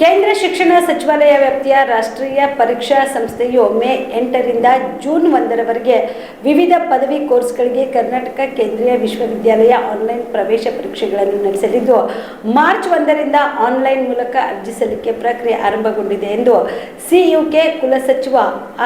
ಕೇಂದ್ರ ಶಿಕ್ಷಣ ಸಚಿವಾಲಯ ವ್ಯಾಪ್ತಿಯ ರಾಷ್ಟ್ರೀಯ ಪರೀಕ್ಷಾ ಸಂಸ್ಥೆಯು ಮೇ 8ರಿಂದ ಜೂನ್ 1ರವರೆಗೆ ವಿವಿಧ ಪದವಿ ಕೋರ್ಸ್ಗಳಿಗೆ ಕರ್ನಾಟಕ ಕೇಂದ್ರೀಯ ವಿಶ್ವವಿದ್ಯಾಲಯ ಆನ್ಲೈನ್ ಪ್ರವೇಶ ಪರೀಕ್ಷೆಗಳನ್ನು ನಡೆಸಲಿದ್ದು ಮಾರ್ಚ್ 1ರಿಂದ ಆನ್ಲೈನ್ ಮೂಲಕ ಅರ್ಜಿ ಸಲ್ಲಿಕೆ ಪ್ರಕ್ರಿಯೆ ಆರಂಭಗೊಂಡಿದೆ ಎಂದು ಸಿಯುಕೆ ಕುಲಸಚಿವ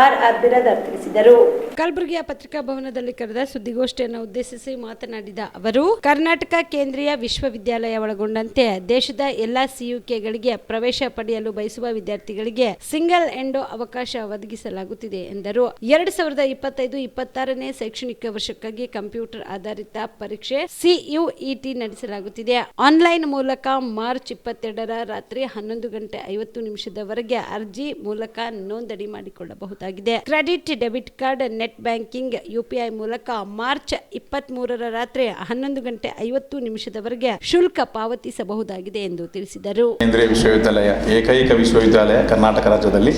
ಆರ್ ಬಿರಾದಾರ್ ತಿಳಿಸಿದರು. ಕಲಬುರಗಿಯ ಪತ್ರಿಕಾ ಭವನದಲ್ಲಿ ಕರೆದ ಸುದ್ದಿಗೋಷ್ಠಿಯನ್ನು ಉದ್ದೇಶಿಸಿ ಮಾತನಾಡಿದ ಅವರು, ಕರ್ನಾಟಕ ಕೇಂದ್ರೀಯ ವಿಶ್ವವಿದ್ಯಾಲಯ ಒಳಗೊಂಡಂತೆ ದೇಶದ ಎಲ್ಲಾ ಸಿಯುಕೆಗಳಿಗೆ ಪ್ರವೇಶ ಪಡೆಯಲು ಬಯಸುವ ವಿದ್ಯಾರ್ಥಿಗಳಿಗೆ ಸಿಂಗಲ್ ಎಂಡೋ ಅವಕಾಶ ಒದಗಿಸಲಾಗುತ್ತಿದೆ ಎಂದರು. 2025-26ನೇ ಶೈಕ್ಷಣಿಕ ವರ್ಷಕ್ಕಾಗಿ ಕಂಪ್ಯೂಟರ್ ಆಧಾರಿತ ಪರೀಕ್ಷೆ ಸಿಯುಇಟಿ ನಡೆಸಲಾಗುತ್ತಿದೆ. ಆನ್ಲೈನ್ ಮೂಲಕ ಮಾರ್ಚ್ 22ರ ರಾತ್ರಿ 11:50 ಅರ್ಜಿ ಮೂಲಕ ನೋಂದಣಿ ಮಾಡಿಕೊಳ್ಳಬಹುದಾಗಿದೆ. Credit, debit card, net banking, UPI ಮೂಲಕ ಮಾರ್ಚ್ 23ರ ರಾತ್ರಿ 11:50 ಶುಲ್ಕ ಪಾವತಿಸಬಹುದಾಗಿದೆ ಎಂದು ತಿಳಿಸಿದರು. ಕೇಂದ್ರೀಯ ವಿಶ್ವವಿದ್ಯಾಲಯ ಏಕೈಕ ವಿಶ್ವವಿದ್ಯಾಲಯ ಕರ್ನಾಟಕ ರಾಜ್ಯದಲ್ಲಿ,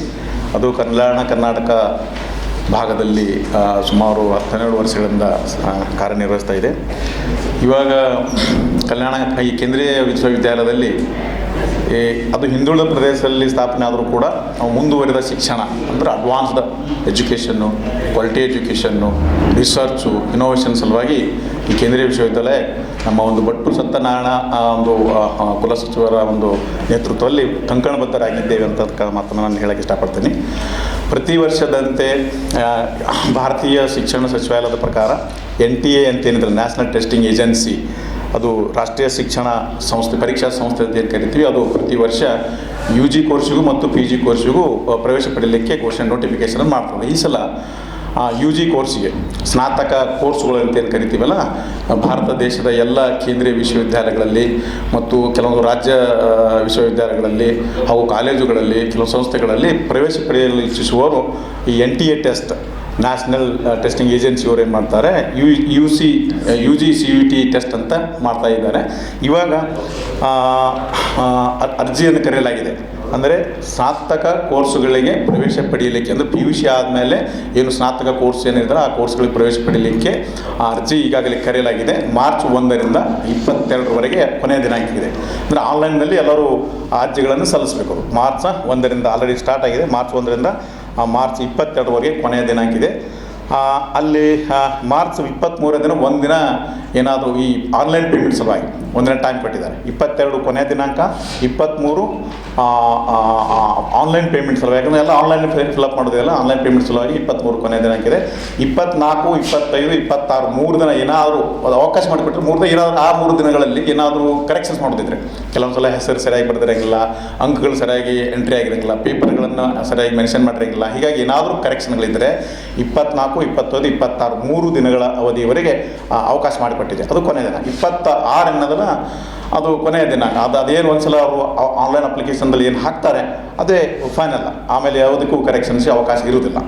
ಅದು ಕರ್ನಾಟಕ ಭಾಗದಲ್ಲಿ ಸುಮಾರು 12 ವರ್ಷಗಳಿಂದ ಕಾರ್ಯನಿರ್ವಹಿಸ್ತಾ ಇದೆ. ಇವಾಗ ಈ ಕೇಂದ್ರೀಯ ವಿಶ್ವವಿದ್ಯಾಲಯದಲ್ಲಿ ಅದು ಹಿಂದುಳಿದ ಪ್ರದೇಶದಲ್ಲಿ ಸ್ಥಾಪನೆ ಆದರೂ ಕೂಡ ನಾವು ಮುಂದುವರಿದ ಶಿಕ್ಷಣ ಅಂದರೆ advanced education, quality education, research, innovation ಸಲುವಾಗಿ ಈ ಕೇಂದ್ರೀಯ ವಿಶ್ವವಿದ್ಯಾಲಯ ನಮ್ಮ ಒಂದು ಭಟ್ಟು ಸತ್ಯನಾರಾಯಣ ಒಂದು ಕುಲಸಚಿವರ ಒಂದು ನೇತೃತ್ವದಲ್ಲಿ ಕಂಕಣಬದ್ಧರಾಗಿದ್ದೇವೆ ಅಂತ ಮಾತನ್ನು ನಾನು ಹೇಳಕ್ಕೆ ಇಷ್ಟಪಡ್ತೀನಿ. ಪ್ರತಿ ವರ್ಷದಂತೆ ಭಾರತೀಯ ಶಿಕ್ಷಣ ಸಚಿವಾಲಯದ ಪ್ರಕಾರ NTA ಅಂತೇನಿದ್ರೆ ನ್ಯಾಷನಲ್ ಟೆಸ್ಟಿಂಗ್ ಏಜೆನ್ಸಿ, ಅದು ರಾಷ್ಟ್ರೀಯ ಶಿಕ್ಷಣ ಸಂಸ್ಥೆ, ಪರೀಕ್ಷಾ ಸಂಸ್ಥೆ ಅಂತ ಏನು ಕರಿತೀವಿ, ಅದು ಪ್ರತಿ ವರ್ಷ UG ಕೋರ್ಸಿಗೂ ಮತ್ತು PG ಕೋರ್ಸಿಗೂ ಪ್ರವೇಶ ಪಡೆಯಲಿಕ್ಕೆ ಘೋಷಣೆ ನೋಟಿಫಿಕೇಷನ್ ಮಾಡ್ತದೆ. ಈ ಸಲ UG ಕೋರ್ಸಿಗೆ ಸ್ನಾತಕ ಕೋರ್ಸ್ಗಳು ಅಂತೇನು ಕರಿತೀವಲ್ಲ, ಭಾರತ ದೇಶದ ಎಲ್ಲ ಕೇಂದ್ರೀಯ ವಿಶ್ವವಿದ್ಯಾಲಯಗಳಲ್ಲಿ ಮತ್ತು ಕೆಲವೊಂದು ರಾಜ್ಯ ವಿಶ್ವವಿದ್ಯಾಲಯಗಳಲ್ಲಿ ಹಾಗೂ ಕಾಲೇಜುಗಳಲ್ಲಿ, ಕೆಲವು ಸಂಸ್ಥೆಗಳಲ್ಲಿ ಪ್ರವೇಶ ಪಡೆಯಲು ಇಚ್ಛಿಸುವವರು ಈ NTA ಟೆಸ್ಟ್, ನ್ಯಾಷನಲ್ ಟೆಸ್ಟಿಂಗ್ ಏಜೆನ್ಸಿಯವರು ಏನು ಮಾಡ್ತಾರೆ, UG CUT ಟೆಸ್ಟ್ ಅಂತ ಮಾಡ್ತಾ ಇದ್ದಾರೆ. ಇವಾಗ ಅರ್ಜಿಯನ್ನು ಕರೆಯಲಾಗಿದೆ. ಅಂದರೆ ಸ್ನಾತಕ ಕೋರ್ಸುಗಳಿಗೆ ಪ್ರವೇಶ ಪಡೆಯಲಿಕ್ಕೆ, ಅಂದರೆ PUC ಆದಮೇಲೆ ಏನು ಸ್ನಾತಕ ಕೋರ್ಸ್ ಏನಿದ್ರೆ ಆ ಕೋರ್ಸ್ಗಳಿಗೆ ಪ್ರವೇಶ ಪಡೆಯಲಿಕ್ಕೆ ಅರ್ಜಿ ಈಗಾಗಲೇ ಕರೆಯಲಾಗಿದೆ. ಮಾರ್ಚ್ 1ರಿಂದ 22ರವರೆಗೆ ಕೊನೆಯ ದಿನಾಂಕ ಇದೆ. ಅಂದರೆ ಆನ್ಲೈನ್ನಲ್ಲಿ ಎಲ್ಲರೂ ಅರ್ಜಿಗಳನ್ನು ಸಲ್ಲಿಸಬೇಕು. ಮಾರ್ಚ್ 1ರಿಂದ ಆಲ್ರೆಡಿ ಸ್ಟಾರ್ಟ್ ಆಗಿದೆ. ಮಾರ್ಚ್ 1ರಿಂದ ಮಾರ್ಚ್ 22ರವರೆಗೆ ಕೊನೆಯ ದಿನಾಂಕ ಇದೆ. ಅಲ್ಲಿ ಮಾರ್ಚ್ 23ರ ದಿನ ಒಂದಿನ ಏನಾದರೂ ಈ ಆನ್ಲೈನ್ ಪೇಮೆಂಟ್ ಸಲುವಾಗಿ ಒಂದಿನ ಟೈಮ್ ಕೊಟ್ಟಿದ್ದಾರೆ. 22 ಕೊನೆಯ ದಿನಾಂಕ, 23 ಆನ್ಲೈನ್ ಪೇಮೆಂಟ್ ಸಲುವಾಗಿ, ಯಾಕಂದರೆ ಎಲ್ಲ ಆನ್ಲೈನ್ ಫಿಲಪ್ ಮಾಡೋದಿಲ್ಲ, ಆನ್ಲೈನ್ ಪೇಮೆಂಟ್ ಸಲುವಾಗಿ 23 ಕೊನೆಯ ದಿನಾಂಕ ಇದೆ. 24, 25, 26 3 ದಿನ ಏನಾದರೂ ಅದು ಅವಕಾಶ ಮಾಡಿಕೊಟ್ರೆ 3 ದಿನ ಏನಾದರೂ ಆ 3 ದಿನಗಳಲ್ಲಿ ಏನಾದರೂ ಕರೆಕ್ಷನ್ಸ್ ಮಾಡೋದಿದ್ರೆ, ಕೆಲವೊಂದು ಸಲ ಹೆಸರು ಸರಿಯಾಗಿ ಬರೆದಿರಂಗಿಲ್ಲ, ಅಂಕಗಳು ಸರಿಯಾಗಿ ಎಂಟ್ರಿ ಆಗಿರಂಗಿಲ್ಲ, ಪೇಪರ್ಗಳನ್ನು ಸರಿಯಾಗಿ ಮೆನ್ಷನ್ ಮಾಡಿರಂಗಿಲ್ಲ, ಹೀಗಾಗಿ ಏನಾದರೂ ಕರೆಕ್ಷನ್ಗಳಿದ್ದರೆ 24, 25, 26 3 ದಿನಗಳ ಅವಧಿಯವರೆಗೆ ಅವಕಾಶ ಮಾಡಿಕೊಟ್ಟಿದೆ. ಅದು ಕೊನೆಯ ದಿನ. 26 ಅನ್ನೋದನ್ನು ಅದು ಕೊನೆಯ ದಿನ. ಅದೇನು ಒಂದ್ಸಲ ಅವರು ಆನ್ಲೈನ್ ಅಪ್ಲಿಕೇಶನ್ದಲ್ಲಿ ಏನು ಹಾಕ್ತಾರೆ ಅದೇ ಫೈನಲ್. ಆಮೇಲೆ ಯಾವುದಕ್ಕೂ ಕರೆಕ್ಷನ್ಸ್ ಅವಕಾಶ ಇರುವುದಿಲ್ಲ.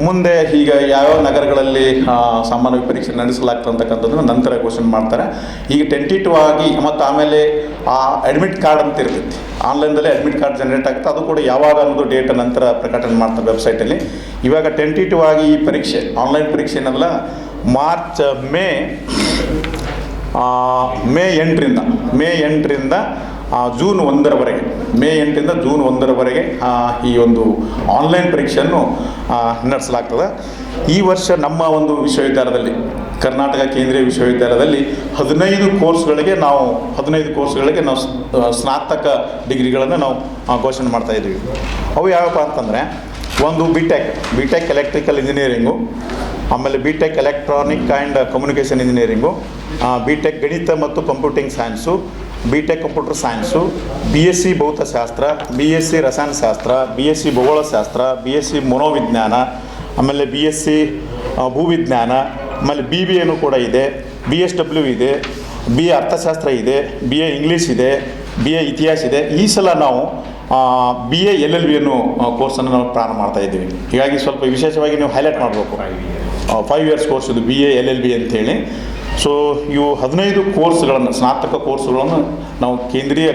ಮುಂದೆ ಈಗ ಯಾವ್ಯಾವ ನಗರಗಳಲ್ಲಿ ಸಾಮಾನ್ಯ ಪರೀಕ್ಷೆ ನಡೆಸಲಾಗ್ತದೆ ಅಂತಕ್ಕಂಥದ್ದನ್ನು ನಂತರ ಘೋಷಣೆ ಮಾಡ್ತಾರೆ. ಈಗ ಟೆಂಟೇಟಿವ್ ಆಗಿ ಮತ್ತು ಆಮೇಲೆ ಅಡ್ಮಿಟ್ ಕಾರ್ಡ್ ಅಂತ ಇರ್ತೈತಿ, ಆನ್ಲೈನ್ದಲ್ಲೇ ಅಡ್ಮಿಟ್ ಕಾರ್ಡ್ ಜನರೇಟ್ ಆಗುತ್ತೆ. ಅದು ಕೂಡ ಯಾವಾಗ ಅನ್ನೋದು ಡೇಟ್ ನಂತರ ಪ್ರಕಟಣೆ ಮಾಡ್ತಾರೆ ವೆಬ್ಸೈಟಲ್ಲಿ. ಇವಾಗ ಟೆಂಟೇಟಿವ್ ಆಗಿ ಈ ಪರೀಕ್ಷೆ, ಆನ್ಲೈನ್ ಪರೀಕ್ಷೆ ಏನಲ್ಲ, ಮೇ 8ರಿಂದ ಜೂನ್ 1ರವರೆಗೆ, ಮೇ 8ರಿಂದ ಜೂನ್ 1ರವರೆಗೆ ಈ ಒಂದು ಆನ್ಲೈನ್ ಪರೀಕ್ಷೆಯನ್ನು ನಡೆಸಲಾಗ್ತದೆ. ಈ ವರ್ಷ ನಮ್ಮ ಒಂದು ವಿಶ್ವವಿದ್ಯಾಲಯದಲ್ಲಿ, ಕರ್ನಾಟಕ ಕೇಂದ್ರೀಯ ವಿಶ್ವವಿದ್ಯಾಲಯದಲ್ಲಿ 15 ಕೋರ್ಸ್ಗಳಿಗೆ ನಾವು ಸ್ನಾತಕ ಡಿಗ್ರಿಗಳನ್ನು ನಾವು ಘೋಷಣೆ ಮಾಡ್ತಾಯಿದ್ದೀವಿ. ಅವು ಯಾವಪ್ಪ ಅಂತಂದರೆ, ಒಂದು ಬಿಟೆಕ್ ಎಲೆಕ್ಟ್ರಿಕಲ್ ಇಂಜಿನಿಯರಿಂಗು, ಆಮೇಲೆ B Tech electronic and communication engineering, B Tech ಗಣಿತ ಮತ್ತು computing science, B Tech computer science, BSc ಭೌತಶಾಸ್ತ್ರ, BSc ರಸಾಯನಶಾಸ್ತ್ರ, BSc ಭೂಗೋಳಶಾಸ್ತ್ರ, BSc ಮನೋವಿಜ್ಞಾನ, ಆಮೇಲೆ BSc ಭೂವಿಜ್ಞಾನ, ಆಮೇಲೆ BBAನೂ ಕೂಡ ಇದೆ, BSW ಇದೆ, BA ಅರ್ಥಶಾಸ್ತ್ರ ಇದೆ, BA ಇಂಗ್ಲೀಷ್ ಇದೆ, BA ಇತಿಹಾಸ ಇದೆ. ಈ ಸಲ ನಾವು BA LLB ಅನ್ನೋ ಕೋರ್ಸನ್ನು ನಾವು ಪ್ರಾರಂಭ ಮಾಡ್ತಾ ಇದ್ದೀವಿ. ಹೀಗಾಗಿ ಸ್ವಲ್ಪ ವಿಶೇಷವಾಗಿ ನೀವು ಹೈಲೈಟ್ ಮಾಡಬೇಕು. 5 years ಕೋರ್ಸ್ ಇದು BA LLB ಅಂಥೇಳಿ. ಸೊ ಇವು 15 ಕೋರ್ಸ್ಗಳನ್ನು, ಸ್ನಾತಕ ಕೋರ್ಸ್ಗಳನ್ನು ನಾವು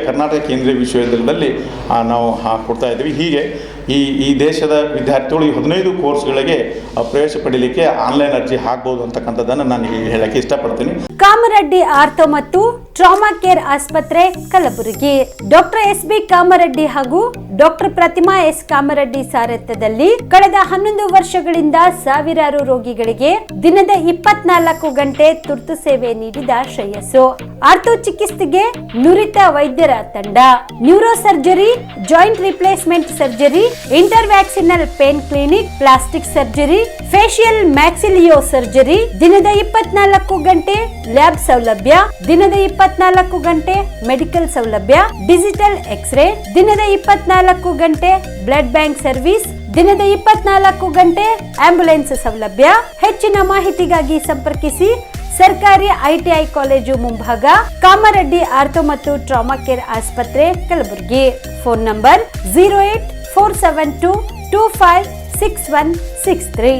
ಕರ್ನಾಟಕ ಕೇಂದ್ರೀಯ ವಿಶ್ವವಿದ್ಯಾಲಯದಲ್ಲಿ ನಾವು ಕೊಡ್ತಾ ಇದ್ದೀವಿ. ಹೀಗೆ ಈ ದೇಶದ ವಿದ್ಯಾರ್ಥಿಗಳು ಈ 15 ಕೋರ್ಸ್ಗಳಿಗೆ ಪ್ರವೇಶ ಪಡೆಯಲಿಕ್ಕೆ ಆನ್ಲೈನ್ ಅರ್ಜಿ ಹಾಕ್ಬೋದು ಅಂತಕ್ಕಂಥದ್ದನ್ನು ನಾನು ಹೇಳಕ್ಕೆ ಇಷ್ಟಪಡ್ತೀನಿ. ಕಾಮರೆಡ್ಡಿ ಆರ್ಥೋ ಮತ್ತು ಟ್ರಾಮಾ ಕೇರ್ ಆಸ್ಪತ್ರೆ ಕಲಬುರಗಿ. Doctor S B. ಕಾಮರೆಡ್ಡಿ ಹಾಗೂ ಡಾಕ್ಟರ್ ಪ್ರತಿಮಾ ಎಸ್. ಕಾಮರೆಡ್ಡಿ ಸಾರಥ್ಯದಲ್ಲಿ ಕಳೆದ 11 ವರ್ಷಗಳಿಂದ ಸಾವಿರಾರು ರೋಗಿಗಳಿಗೆ ದಿನದ 24 ಗಂಟೆ ತುರ್ತು ಸೇವೆ ನೀಡಿದ ಶ್ರೇಯಸ್ಸು. ಆರ್ಥೋ ಚಿಕಿತ್ಸೆಗೆ ನುರಿತ ವೈದ್ಯರ ತಂಡ, neuro surgery, joint replacement surgery, interventional pain clinic, plastic surgery, facial maxillo surgery, ದಿನದ 24 ಗಂಟೆ ಲ್ಯಾಬ್ ಸೌಲಭ್ಯ, ದಿನದ 24 ಗಂಟೆ ಮೆಡಿಕಲ್ ಸೌಲಭ್ಯ, ಡಿಜಿಟಲ್ ಎಕ್ಸ್ರೇ, ದಿನದ 24 ಗಂಟೆ ಬ್ಲಡ್ ಬ್ಯಾಂಕ್ ಸರ್ವಿಸ್, ದಿನದ 24 ಗಂಟೆ ಆಂಬ್ಯುಲೆನ್ಸ್ ಸೌಲಭ್ಯ. ಹೆಚ್ಚಿನ ಮಾಹಿತಿಗಾಗಿ ಸಂಪರ್ಕಿಸಿ ಸರ್ಕಾರಿ ಐಟಿಐ ಕಾಲೇಜು ಮುಂಭಾಗ, ಕಾಮರೆಡ್ಡಿ ಆರ್ಥೋ ಮತ್ತು ಟ್ರಾಮಾ ಕೇರ್ ಆಸ್ಪತ್ರೆ ಕಲಬುರಗಿ. Phone number 084722566163.